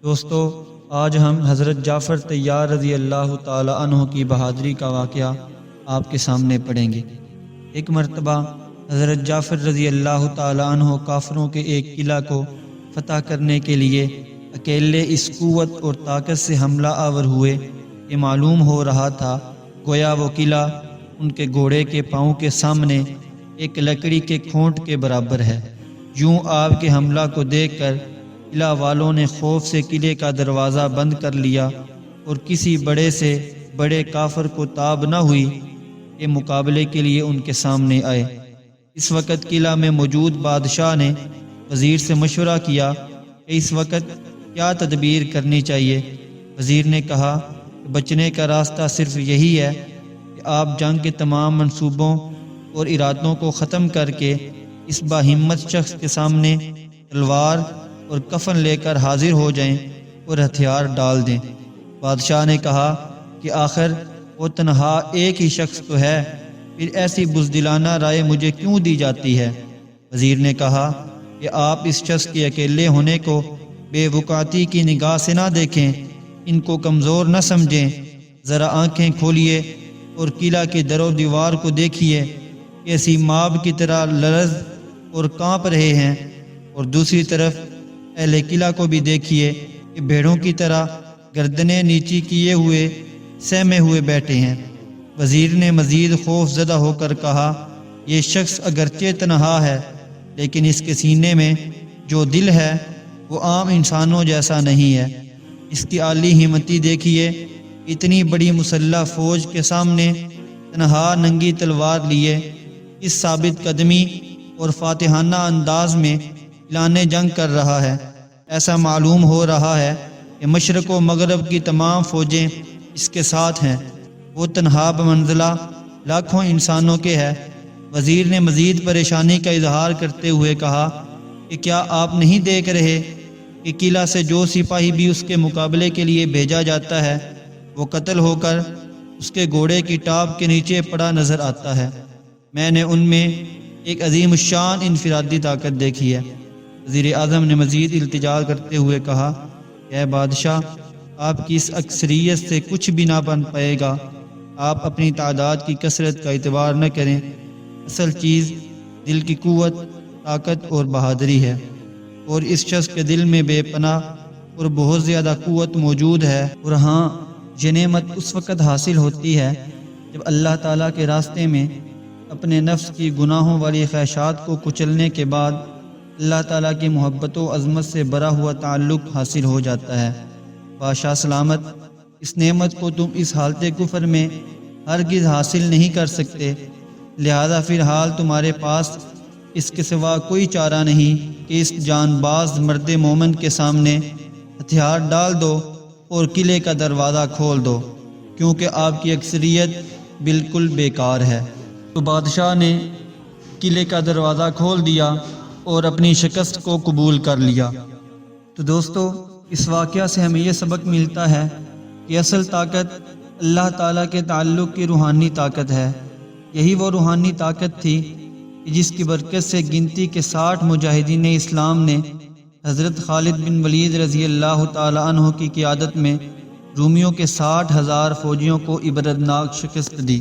دوستو، آج ہم حضرت جعفر طیار رضی اللہ تعالی عنہ کی بہادری کا واقعہ آپ کے سامنے پڑھیں گے۔ ایک مرتبہ حضرت جعفر رضی اللہ تعالی عنہ کافروں کے ایک قلعہ کو فتح کرنے کے لیے اکیلے اس قوت اور طاقت سے حملہ آور ہوئے کہ معلوم ہو رہا تھا گویا وہ قلعہ ان کے گھوڑے کے پاؤں کے سامنے ایک لکڑی کے کھونٹ کے برابر ہے۔ یوں آپ کے حملہ کو دیکھ کر قلعہ والوں نے خوف سے قلعے کا دروازہ بند کر لیا اور کسی بڑے سے بڑے کافر کو تاب نہ ہوئی کہ مقابلے کے لیے ان کے سامنے آئے۔ اس وقت قلعہ میں موجود بادشاہ نے وزیر سے مشورہ کیا کہ اس وقت کیا تدبیر کرنی چاہیے۔ وزیر نے کہا کہ بچنے کا راستہ صرف یہی ہے کہ آپ جنگ کے تمام منصوبوں اور ارادوں کو ختم کر کے اس باہمت شخص کے سامنے تلوار اور کفن لے کر حاضر ہو جائیں اور ہتھیار ڈال دیں۔ بادشاہ نے کہا کہ آخر وہ تنہا ایک ہی شخص تو ہے، پھر ایسی بزدلانہ رائے مجھے کیوں دی جاتی ہے؟ وزیر نے کہا کہ آپ اس شخص کے اکیلے ہونے کو بے وقعتی کی نگاہ سے نہ دیکھیں، ان کو کمزور نہ سمجھیں، ذرا آنکھیں کھولیے اور قلعہ کی در و دیوار کو دیکھیے، کیسی ماب کی طرح لرز اور کانپ رہے ہیں، اور دوسری طرف اہل قلعہ کو بھی دیکھیے کہ بھیڑوں کی طرح گردنیں نیچی کیے ہوئے سہمے ہوئے بیٹھے ہیں۔ وزیر نے مزید خوف زدہ ہو کر کہا، یہ شخص اگرچہ تنہا ہے لیکن اس کے سینے میں جو دل ہے وہ عام انسانوں جیسا نہیں ہے۔ اس کی عالی ہمتی دیکھیے، اتنی بڑی مسلح فوج کے سامنے تنہا ننگی تلوار لیے اس ثابت قدمی اور فاتحانہ انداز میں اعلان جنگ کر رہا ہے۔ ایسا معلوم ہو رہا ہے کہ مشرق و مغرب کی تمام فوجیں اس کے ساتھ ہیں، وہ تنہا بمنزلہ لاکھوں انسانوں کے ہے۔ وزیر نے مزید پریشانی کا اظہار کرتے ہوئے کہا کہ کیا آپ نہیں دیکھ رہے کہ قلعہ سے جو سپاہی بھی اس کے مقابلے کے لیے بھیجا جاتا ہے وہ قتل ہو کر اس کے گھوڑے کی ٹاپ کے نیچے پڑا نظر آتا ہے؟ میں نے ان میں ایک عظیم الشان انفرادی طاقت دیکھی ہے۔ وزیر اعظم نے مزید التجا کرتے ہوئے کہا کہ اے بادشاہ، آپ کی اس اکثریت سے کچھ بھی نہ بن پائے گا۔ آپ اپنی تعداد کی کثرت کا اعتبار نہ کریں، اصل چیز دل کی قوت، طاقت اور بہادری ہے، اور اس شخص کے دل میں بے پناہ اور بہت زیادہ قوت موجود ہے۔ اور ہاں، یہ نعمت اس وقت حاصل ہوتی ہے جب اللہ تعالیٰ کے راستے میں اپنے نفس کی گناہوں والی خواہشات کو کچلنے کے بعد اللہ تعالیٰ کی محبت و عظمت سے بھرا ہوا تعلق حاصل ہو جاتا ہے۔ بادشاہ سلامت، اس نعمت کو تم اس حالت کفر میں ہرگز حاصل نہیں کر سکتے، لہذا فی الحال تمہارے پاس اس کے سوا کوئی چارہ نہیں کہ اس جان باز مرد مومن کے سامنے ہتھیار ڈال دو اور قلعے کا دروازہ کھول دو، کیونکہ آپ کی اکثریت بالکل بیکار ہے۔ تو بادشاہ نے قلعے کا دروازہ کھول دیا اور اپنی شکست کو قبول کر لیا۔ تو دوستو، اس واقعہ سے ہمیں یہ سبق ملتا ہے کہ اصل طاقت اللہ تعالیٰ کے تعلق کی روحانی طاقت ہے۔ یہی وہ روحانی طاقت تھی جس کی برکت سے گنتی کے 60 مجاہدین اسلام نے حضرت خالد بن ولید رضی اللہ تعالی عنہ کی قیادت میں رومیوں کے 60,000 فوجیوں کو عبرتناک شکست دی۔